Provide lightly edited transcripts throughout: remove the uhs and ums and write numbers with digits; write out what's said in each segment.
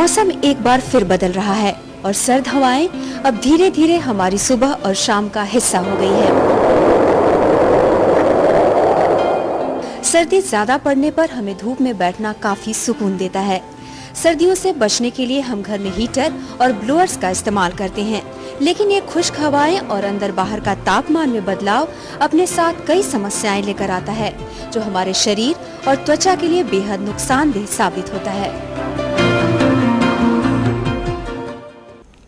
मौसम एक बार फिर बदल रहा है और सर्द हवाएं अब धीरे धीरे हमारी सुबह और शाम का हिस्सा हो गई है। सर्दी ज्यादा पड़ने पर हमें धूप में बैठना काफी सुकून देता है। सर्दियों से बचने के लिए हम घर में हीटर और ब्लोअर्स का इस्तेमाल करते हैं, लेकिन ये खुश्क हवाएं और अंदर बाहर का तापमान में बदलाव अपने साथ कई समस्याएं लेकर आता है, जो हमारे शरीर और त्वचा के लिए बेहद नुकसानदेह साबित होता है।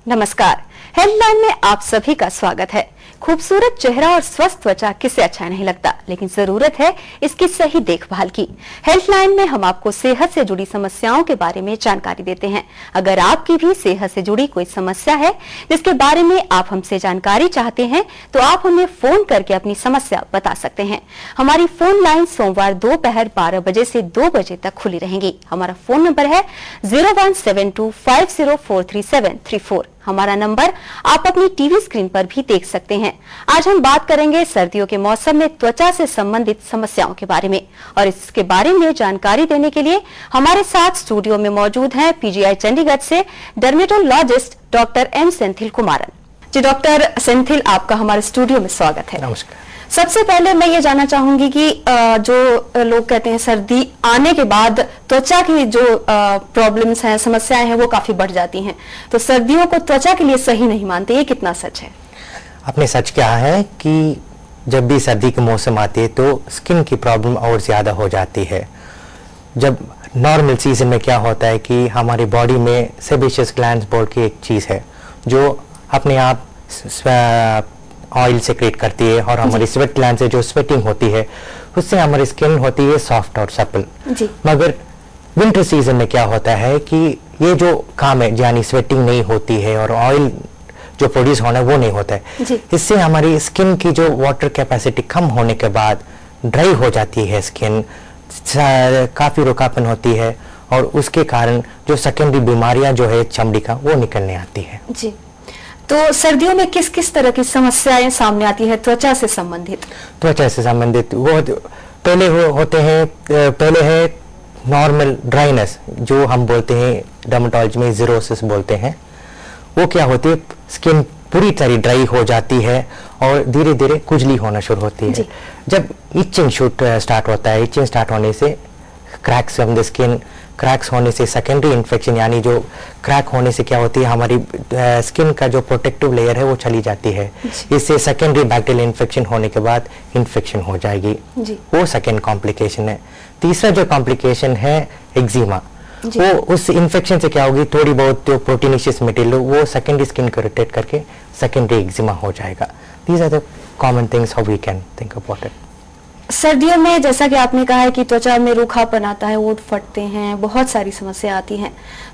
नमस्कार, हेल्थलाइन में आप सभी का स्वागत है। खूबसूरत चेहरा और स्वस्थ त्वचा किसे अच्छा नहीं लगता, लेकिन जरूरत है इसकी सही देखभाल की। हेल्थलाइन में हम आपको सेहत से जुड़ी समस्याओं के बारे में जानकारी देते हैं। अगर आपकी भी सेहत से जुड़ी कोई समस्या है जिसके बारे में आप हमसे जानकारी चाहते हैं, तो आप हमें फोन करके अपनी समस्या बता सकते हैं। हमारी फोन लाइन सोमवार दोपहर 12 बजे से 2 बजे तक खुली रहेंगी। हमारा फोन नंबर है 0172504334। हमारा नंबर आप अपनी टीवी स्क्रीन पर भी देख सकते हैं। आज हम बात करेंगे सर्दियों के मौसम में त्वचा से संबंधित समस्याओं के बारे में, और इसके बारे में जानकारी देने के लिए हमारे साथ स्टूडियो में मौजूद हैं पीजीआई चंडीगढ़ से dermatologist doctor M Senthil Kumaran ji. Doctor Senthil, आपका हमारे स्टूडियो में स्वागत है। नमस्कार। सबसे पहले मैं ये जानना चाहूंगी कि जो लोग कहते हैं सर्दी आने के बाद त्वचा की जो प्रॉब्लम्स हैं, समस्याएं हैं, वो काफी बढ़ जाती हैं, तो सर्दियों को त्वचा के लिए सही नहीं मानते, ये कितना सच है? अपने सच क्या है कि जब भी सर्दी के मौसम आती है तो स्किन की प्रॉब्लम और ज्यादा हो जाती है। जब नॉर्मल सीजन में क्या होता है कि हमारी बॉडी में सेबेशियस ग्लैंड्स बोल की एक चीज है जो अपने आप ऑयल सेक्रेट करती है, और हमारी स्वेट ग्लैंड से जो स्वेटिंग होती है उससे हमारी स्किन होती है सॉफ्ट और सपल। मगर विंटर सीजन में क्या होता है कि ये जो काम है, यानी स्वेटिंग नहीं होती है और ऑयल जो प्रोड्यूस होना है वो नहीं होता है। इससे हमारी स्किन की जो वाटर कैपेसिटी कम होने के बाद ड्राई हो जाती है स्किन, काफी रुखापन होती है, और उसके कारण जो सेकेंडरी बीमारियां जो है चमड़ी का वो निकलने आती है। जी, तो सर्दियों में किस किस तरह की समस्याएं सामने आती है त्वचा से संबंधित? त्वचा से संबंधित वो पहले होते हैं, पहले है नॉर्मल ड्राइनेस, जो हम बोलते हैं डर्मेटोलॉजी में ज़िरोसिस बोलते हैं। वो क्या होती है, स्किन पूरी तरह ड्राई हो जाती है और धीरे धीरे खुजली होना शुरू होती है। जब इचिंग स्टार्ट होता है, इचिंग स्टार्ट होने से cracks on the skin, cracks होने से सेकेंडरी इन्फेक्शन, यानी जो क्रैक होने से क्या होती है, हमारी स्किन का जो प्रोटेक्टिव लेयर है वो चली जाती है। इससे सेकेंडरी बैक्टीरियल इन्फेक्शन होने के बाद इन्फेक्शन हो जाएगी, वो सेकेंड कॉम्प्लिकेशन है। तीसरा जो कॉम्प्लिकेशन है एक्जिमा, वो उस इन्फेक्शन से क्या होगी, थोड़ी बहुत जो प्रोटीनिशियस मटेरियल वो सेकेंडरी स्किन को इरिटेट करके सेकेंडरी एक्जिमा हो जाएगा। These are the common things how we can think about it. सर्दियों में जैसा कि आपने कहा है कि त्वचा में रूखापन आता है, ओंठ फटते हैं, बहुत सारी समस्या आती हैं,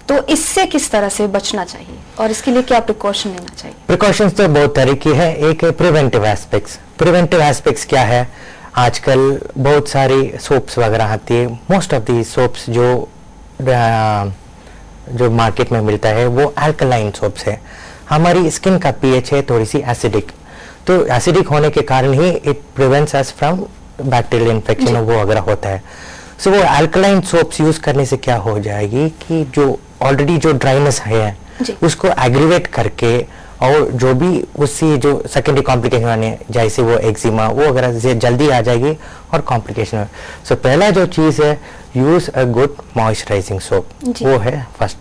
तो इससे किस तरह से बचना चाहिए और इसके लिए क्या प्रिकॉशन लेना चाहिए? प्रिकॉशंस तो बहुत तरह की है। एक है प्रिवेंटिव एस्पेक्ट्स। प्रिवेंटिव एस्पेक्ट्स क्या है, आजकल बहुत सारी सोप्स वगैरह आती है। मोस्ट ऑफ दी सोप्स जो मार्केट में मिलता है वो अल्कलाइन सोप्स है। हमारी स्किन का पीएच है थोड़ी सी एसिडिक, तो एसिडिक होने के कारण ही it prevents us from bacterial infection वो वगैरह होता है। सो वो अल्कलाइन सोप्स यूज करने से क्या हो जाएगी कि जो ऑलरेडी जो ड्राइनेस है उसको एग्रीवेट करके, और जो भी उससे जो सेकेंडरी कॉम्प्लिकेशन आने जैसे वो एक्जिमा वो वगैरह जल्दी आ जाएगी और कॉम्प्लिकेशन। सो पहला जो चीज है, use a good moisturising soap, वो है first.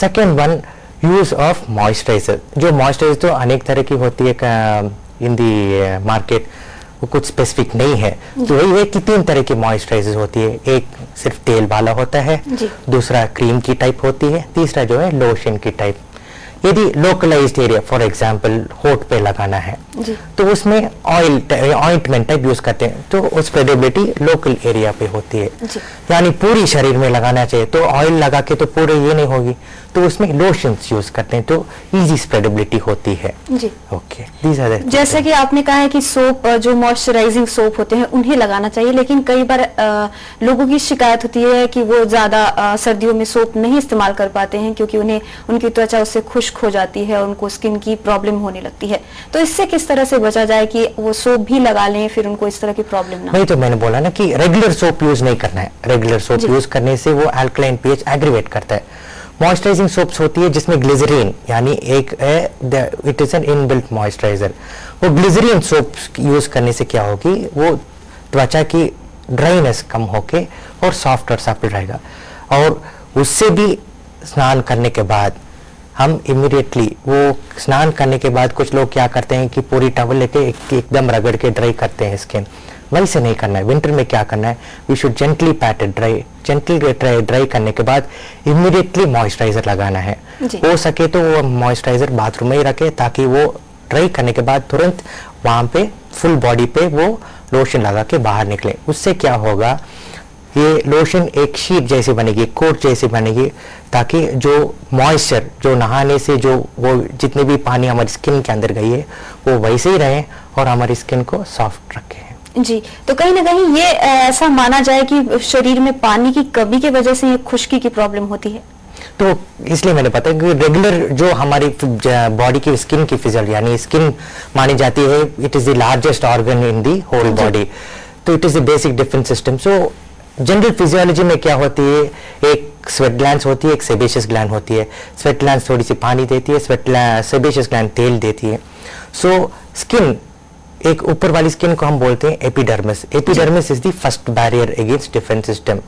Second one, use of moisturiser. जो मॉइस्चराइजर तो अनेक तरह की होती है इन दी मार्केट, वो कुछ स्पेसिफिक नहीं है। तो वही है कि 3 तरह की मॉइस्चराइजर होती है। एक सिर्फ तेल वाला होता है, दूसरा क्रीम की टाइप होती है, तीसरा जो है लोशन की टाइप। यदि लोकलाइज्ड एरिया, फॉर एग्जांपल होठ पे लगाना है, तो उसमें ऑइंटमेंट टाइप यूज करते हैं, तो स्प्रेडेबिलिटी लोकल एरिया पे होती है। यानी पूरी शरीर में लगाना चाहिए, तो ऑयल लगा के तो पूरे ये नहीं होगी, तो उसमें लोशंस यूज करते हैं, तो इजी स्प्रेडेबिलिटी होती है। Okay, these are the. जैसे कि आपने कहा है कि सोप, जो मॉइस्चराइजिंग सोप होते हैं उन्हें लगाना चाहिए, लेकिन कई बार लोगों की शिकायत होती है कि वो ज्यादा सर्दियों में सोप नहीं इस्तेमाल कर पाते हैं क्योंकि उन्हें उनकी त्वचा उससे खुश्क हो जाती है और उनको स्किन की प्रॉब्लम होने लगती है। तो इससे किस तरह से बचा जाए कि वो सोप भी लगा लें फिर उनको इस तरह की प्रॉब्लम ना? नहीं, तो मैंने बोला ना कि रेगुलर सोप यूज नहीं करना है। रेगुलर सोप यूज करने से वो अल्कलाइन पीएच एग्रीवेट करता है। मॉइस्चराइजिंग सोप्स होती है जिसमें ग्लिसरीन यानी एक it is an inbuilt moisturiser. वो ग्लिसरीन सोप यूज करने से क्या होगी, वो त्वचा की ड्राइनेस कम होके और सॉफ्ट और सप्पल रहेगा। और उससे भी स्नान करने के बाद हम इमीडिएटली वो स्नान करने के बाद कुछ लोग क्या करते हैं कि पूरी टॉवल लेके एकदम रगड़ के ड्राई करते हैं स्किन। वैसे नहीं करना है। विंटर में क्या करना है, we should gently pat it dry. Gently dry करने के बाद इमीडिएटली मॉइस्चराइजर लगाना है। हो सके तो वो मॉइस्चराइजर बाथरूम में ही रखे ताकि वो ड्राई करने के बाद तुरंत वहां पे फुल बॉडी पे वो लोशन लगा के बाहर निकले। उससे क्या होगा, ये लोशन एक शीट जैसी बनेगी, कोट जैसी बनेगी, ताकि जो मॉइस्चर जो नहाने से जो वो जितने भी पानी हमारी स्किन के अंदर गई है वो वैसे ही रहे और हमारी स्किन को सॉफ्ट रखे। जी, तो कहीं ना कहीं ये ऐसा माना जाए कि शरीर में पानी की कमी की वजह से ये खुश्की की प्रॉब्लम होती है। तो इसलिए मैंने पता कि रेगुलर जो हमारी बॉडी की स्किन की फिजियोलॉजी यानी स्किन मानी जाती है, it is the largest organ in the whole body, तो it is the basic defence system. So general physiology में क्या होती है, एक स्वेट ग्लैंड्स होती है, एक सेबेशियस ग्लैंड होती है। स्वेट ग्लैंड्स थोड़ी सी पानी देती है, सेबेशियस ग्लैंड तेल देती है। सो स्किन, एक ऊपर वाली स्किन को हम बोलते हैं epidermis. Epidermis is the first barrier against defence system,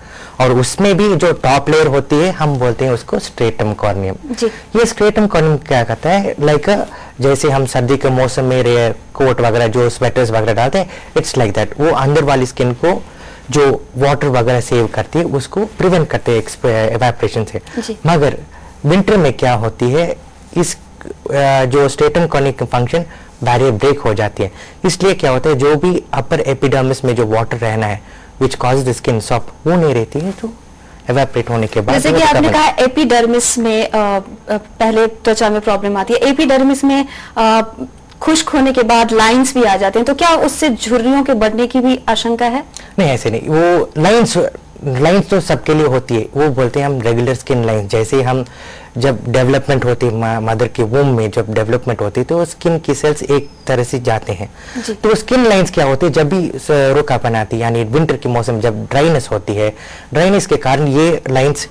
और उसमें भी जो टॉप लेयर होती है हम बोलते हैं उसको स्ट्रेटम कॉर्नियम। ये स्ट्रेटम कॉर्नियम क्या करता है, लाइक जैसे हम सर्दी के मौसम में कोट वगैरह जो स्वेटर्स वगैरह डालते हैं, इट्स लाइक दैट। वो अंदर वाली स्किन को जो वाटर वगैरह सेव करती है उसको प्रिवेंट करते हैं एवेपोरेशन से। मगर विंटर में क्या होती है, इस जो स्ट्रेटम कॉर्नियम का फंक्शन बैरियर ब्रेक हो जाती है। इसलिए क्या होता है, जो भी अपर एपिडर्मिस में जो वाटर रहना है which cause the skin soft, वो नहीं रहती है, तो एवेपोरेट होने के बाद जैसे कि आपने कहा एपिडर्मिस में पहले त्वचा में प्रॉब्लम आती है, एपिडर्मिस में खुश्क होने के बाद लाइंस भी आ जाते हैं, तो क्या उससे झुर्रियों के बढ़ने की भी आशंका है? नहीं, ऐसे नहीं। वो लाइंस तो सबके लिए होती है, वो बोलते हैं हम रेगुलर स्किन लाइंस। जैसे हम जब डेवलपमेंट होती है मदर के वूम में, जब डेवलपमेंट होती है तो स्किन की सेल्स एक तरह से जाते हैं, तो स्किन लाइंस क्या होते हैं, जब भी रुकापन आती है यानी विंटर के मौसम जब ड्राइनेस होती है, ड्राइनेस के कारण ये लाइंस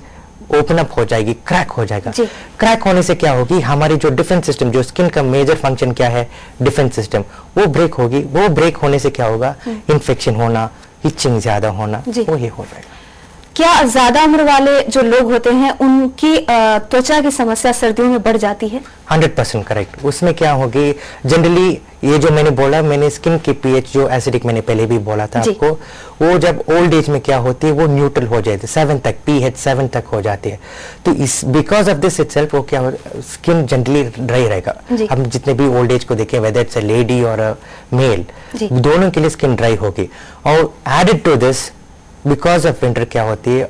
ओपन अप हो जाएगी, क्रैक हो जाएगा। क्रैक होने से क्या होगी, हमारी जो डिफेंस सिस्टम, जो स्किन का मेजर फंक्शन क्या है, डिफेंस सिस्टम, वो ब्रेक होगी। वो ब्रेक होने से क्या होगा, इन्फेक्शन होना, इचिंग ज्यादा होना, वो ये हो जाएगा। क्या ज्यादा उम्र वाले जो लोग होते हैं उनकी त्वचा की समस्या सर्दियों में बढ़ जाती है? 100% करेक्ट। उसमें क्या होगी, जनरली ये जो मैंने बोला, मैंने स्किन की पीएच जो एसिडिक मैंने पहले भी बोला था आपको, वो जब ओल्ड एज में क्या होती है, वो न्यूट्रल हो जाती है, 7 तक, पीएच 7 तक हो जाती है। तो इस बिकॉज ऑफ दिस इटसेल्फ वो क्या, स्किन जनरली ड्राई रहेगा। हम जितने भी ओल्ड एज को देखें, वेदर इट्स अ लेडी और मेल, दोनों के लिए स्किन ड्राई होगी। और added to this because of winter क्या होती है,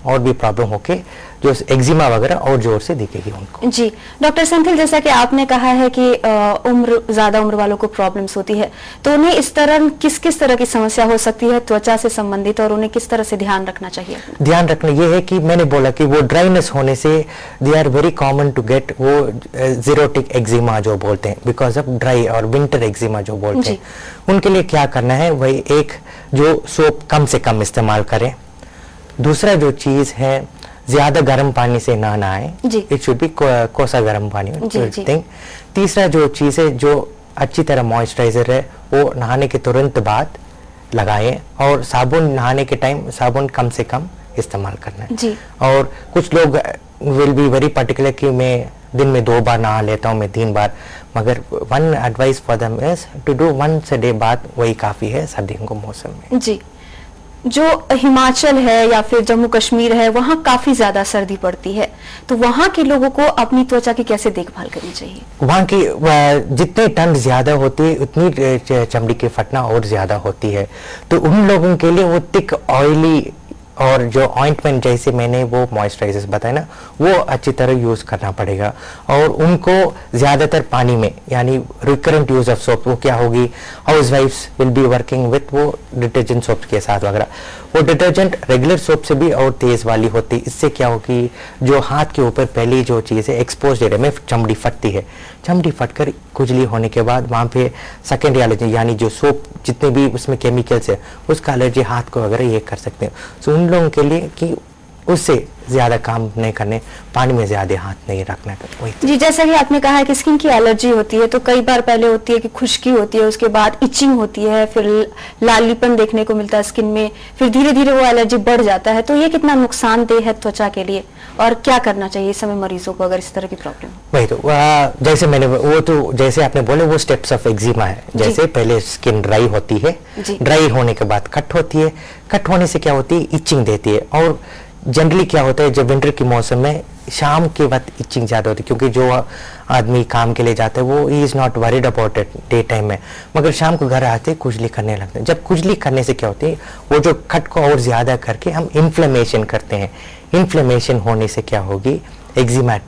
और भी प्रॉब्लम होके जो एक्जिमा वगैरह और जोर से दिखेगी उनको। जी डॉक्टर सेंथिल, जैसा कि आपने कहा है कि ज्यादा उम्र वालों को प्रॉब्लम्स होती है, तो उन्हें इस तरह किस तरह की समस्या हो सकती है त्वचा से संबंधित, और उन्हें किस तरह से ध्यान रखना चाहिए? ध्यान रखना ये है कि मैंने बोला कि वो ड्राइनेस होने से they are very common to get वो जीरोटिक एक्जिमा जो बोलते हैं, बिकॉज ऑफ ड्राई और विंटर एक्जिमा जो बोलते हैं। उनके लिए क्या करना है, वही एक जो सोप कम से कम इस्तेमाल करें। दूसरा जो चीज है, ज्यादा गर्म पानी से ना नहाएं, इट शुड बी कोसा गर्म पानी। तीसरा जो चीज है, जो अच्छी तरह मॉइस्चराइजर है वो नहाने के तुरंत बाद लगाएं, और साबुन नहाने के टाइम साबुन कम से कम इस्तेमाल करना है। और कुछ लोग विल बी वेरी पर्टिकुलर कि मैं दिन में 2 बार नहा लेता हूँ, मैं 3 बार, मगर one advice for them is to do once a day बात, वही काफी है सर्दियों के मौसम में। जी, जो हिमाचल है या फिर जम्मू कश्मीर है, वहाँ काफी ज्यादा सर्दी पड़ती है, तो वहाँ के लोगों को अपनी त्वचा की कैसे देखभाल करनी चाहिए? वहाँ की जितनी ठंड ज्यादा होती है उतनी चमड़ी के फटना और ज्यादा होती है, तो उन लोगों के लिए वो थिक ऑयली और जो ऑइंटमेंट जैसे मैंने वो मॉइस्चराइजर्स बताया ना, वो अच्छी तरह यूज करना पड़ेगा। और उनको ज्यादातर पानी में, यानी रिकरेंट यूज ऑफ सोप, वो क्या होगी, हाउस वाइफ्स विल बी वर्किंग विथ वो डिटर्जेंट सोप के साथ वगैरह, वो डिटर्जेंट रेगुलर सोप से भी और तेज वाली होती है। इससे क्या होगी, जो हाथ के ऊपर पहली जो चीज है एक्सपोज एरिया में चमड़ी फटती है, चमड़ी फटकर खुजली होने के बाद वहां पे सेकेंडरी एलर्जी, यानी जो सोप जितने भी उसमें केमिकल्स है उसका एलर्जी हाथ को वगैरह ये कर सकते हैं। सो उन लोगों के लिए कि उससे ज्यादा काम नहीं करने, पानी में ज्यादा हाथ नहीं रखना। वही जी, जैसा कि आपने कहा है कि स्किन की एलर्जी होती है, तो कई बार पहले होती है कि खुश्की होती है, उसके बाद इचिंग होती है, फिर लालीपन देखने को मिलता है स्किन में, फिर धीरे धीरे वो एलर्जी बढ़ जाता है। तो ये कितना नुकसानदेह है त्वचा के लिए, और क्या करना चाहिए इस समय मरीजों को अगर इस तरह की प्रॉब्लम हो? वही तो जैसे मैंने वो तो जैसे आपने बोले वो स्टेप्स ऑफ एक्जिमा है। जैसे पहले स्किन ड्राई होती है, ड्राई होने के बाद कट होती है, कट होने से क्या होती है, इचिंग देती है। और जनरली क्या होता है, जब विंटर के मौसम में शाम के वक्त इचिंग ज्यादा होती है, क्योंकि जो आदमी काम के लिए जाता है वो is not worried about it day time में, मगर शाम को घर आते खुजली करने लगते हैं। जब खुजली करने से क्या होती है, वो जो कट को और ज्यादा करके हम इन्फ्लेमेशन करते हैं। इन्फ्लेमेशन होने से क्या होगी, एक्जिमा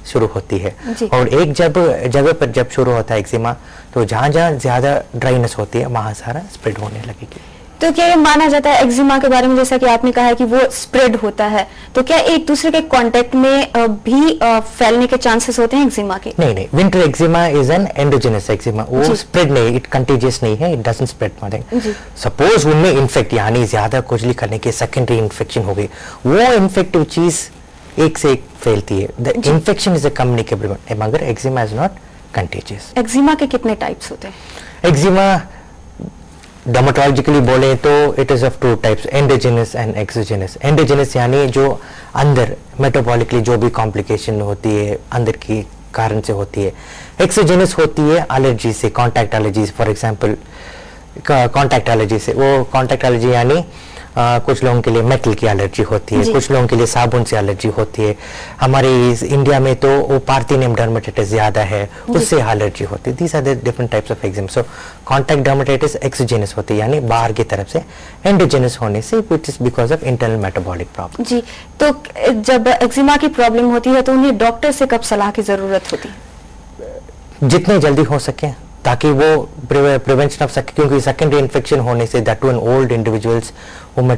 शुरू होती है। और एक जगह पर जब शुरू होता है एक्जिमा, तो जहां जहां ज्यादा ड्राइनेस होती है वहां सारा स्प्रेड होने लगेगी। तो क्या ये माना जाता है एक्जिमा के बारे में, जैसा कि आपने कहा है कि वो स्प्रेड होता है, तो क्या एक दूसरे के कांटेक्ट में भी फैलने के चांसेस होते हैं एक्जिमा के? नहीं, winter eczema is an endogenous eczema, वो स्प्रेड नहीं, इट कंटेजियस नहीं है, it doesn't spread nothing. Suppose उनमें इन्फेक्ट यानी ज्यादा खुजली करने के सेकेंडरी इन्फेक्शन हो गई, वो इन्फेक्टिव चीज एक से एक फैलती है। The infection is a communicable, मगर eczema is not contagious. Eczema के कितने टाइप्स होते हैं? एक्जिमा डर्मेटोलॉजिकली बोले तो it is of two types, endogenous and exogenous. Endogenous यानी जो अंदर मेटाबॉलिकली जो भी कॉम्प्लिकेशन होती है अंदर की कारण से होती है। एक्सोजेनस होती है एलर्जी से, contact allergy, for example contact allergy से। वो कॉन्टैक्ट एलर्जी यानी कुछ लोगों के लिए मेटल की एलर्जी होती है, कुछ लोगों के लिए साबुन से एलर्जी होती है। हमारे इंडिया में तो वो पार्थिनियम डर्मेटाइटिस ज्यादा है, उससे एलर्जी होती है। These are the different types of eczema. So contact dermatitis exogenous होती है यानी बाहर की तरफ से, एंडोजेनस होने से which is because of internal metabolic problem. जी, तो जब एक्जिमा की प्रॉब्लम होती है तो उन्हें डॉक्टर से कब सलाह की जरूरत होती है? जितने जल्दी हो सके, ताकि वो प्रिवेंशन ऑफ सके, क्योंकि सेकेंडरी इन्फेक्शन होने से that to an old individuals वो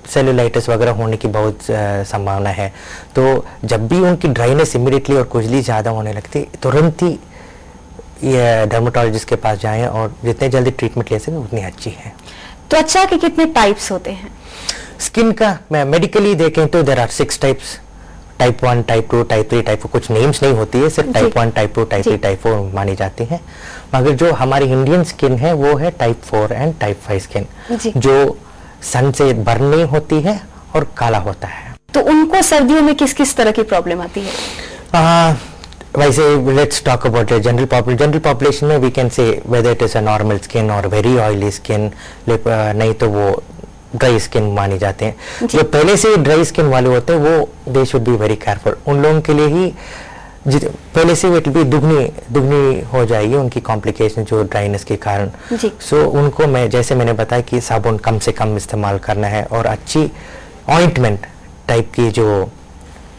सेलुलाइटिस वगैरह होने की बहुत संभावना है। तो जब भी उनकी ड्राइनेस इमीडिएटली और खुजली ज्यादा होने लगती, तुरंत ही ये डर्मेटोलॉजिस्ट के पास जाएं और जितने जल्दी ट्रीटमेंट ले सकें उतनी अच्छी है। त्वचा के कितने टाइप्स होते हैं? स्किन का मेडिकली देखें तो there are 6 types, type 1, type 2, type 3, type 4, कुछ नेम्स नहीं होती है, सिर्फ टाइप 1, टाइप 2, टाइप 3, टाइप 4 मानी जाती है। मगर जो हमारी इंडियन स्किन है वो है टाइप 4 एंड टाइप 5 स्किन, जो सन से बर्न नहीं होती है और काला होता है। तो उनको सर्दियों में किस किस तरह की प्रॉब्लम आती है? वैसे let's talk about general population में we can say whether it is a normal skin और वेरी ऑयली स्किन, नहीं तो वो ड्राई स्किन माने जाते हैं। जो पहले से ड्राई स्किन वाले होते हैं वो they should be very careful. उन लोगों के लिए ही पहले से इट भी दुगनी हो जाएगी उनकी कॉम्प्लिकेशन जो ड्राइनेस के कारण। सो उनको जैसे मैंने बताया कि साबुन कम से कम इस्तेमाल करना है और अच्छी ऑइंटमेंट टाइप की जो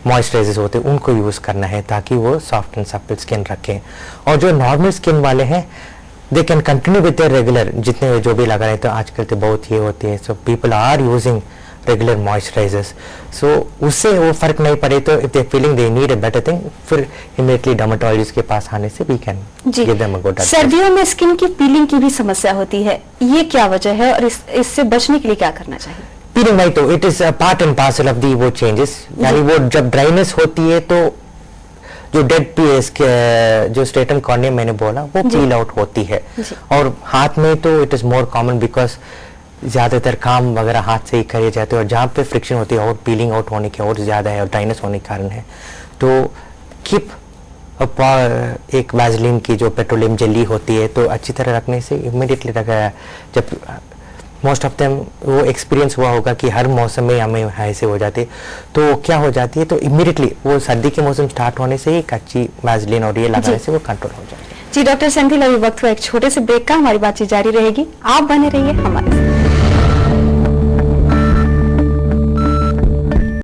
मॉइस्चराइजर्स होते हैं उनको यूज करना है, ताकि वो सॉफ्ट एंड सप्पल स्किन रखें। और जो नॉर्मल स्किन वाले हैं they can continue with their regular, जितने जो भी लगा रहे तो आजकल तो बहुत ये होती है, so people are using regular moisturisers. So उससे वो फर्क नहीं पड़े तो if they feeling they need a better thing, फिर इमीडिएटली डर्मेटोलॉजिस्ट के पास आने से we can give them a good. सर्दियों में स्किन की पीलिंग की भी समस्या होती है, ये क्या वजह है और इससे बचने के लिए क्या करना चाहिए? पीलिंग भाई तो it is part and parcel of the वो चेंजेस, यानी वो जब ड्राइनेस होती है तो जो डेड पीएस जो स्ट्रेटन कॉर्निया मैंने बोला वो पील आउट होती है। और हाथ में तो it is more common because ज्यादातर काम वगैरह हाथ से ही करे जाते हैं और जहाँ पे फ्रिक्शन होती है और पीलिंग आउट होने की और ज्यादा है और ड्राइनेस होने के कारण है। तो कीप एक वैसलीन की जो पेट्रोलियम जेली होती है तो अच्छी तरह रखने से इमीडिएटली रखा। जब मोस्ट ऑफ देम वो एक्सपीरियंस हुआ होगा कि हर मौसम में हमें ऐसे हो जाती है, तो क्या हो जाती है तो इमीडिएटली वो सर्दी के मौसम स्टार्ट होने से ही एक अच्छी वैसलीन और ये लगाने से वो कंट्रोल हो जाती है। जी डॉक्टर सेंथिल, अभी वक्त हुआ एक छोटे से ब्रेक का, हमारी बातचीत जारी रहेगी, आप बने रहिए हमारे साथ।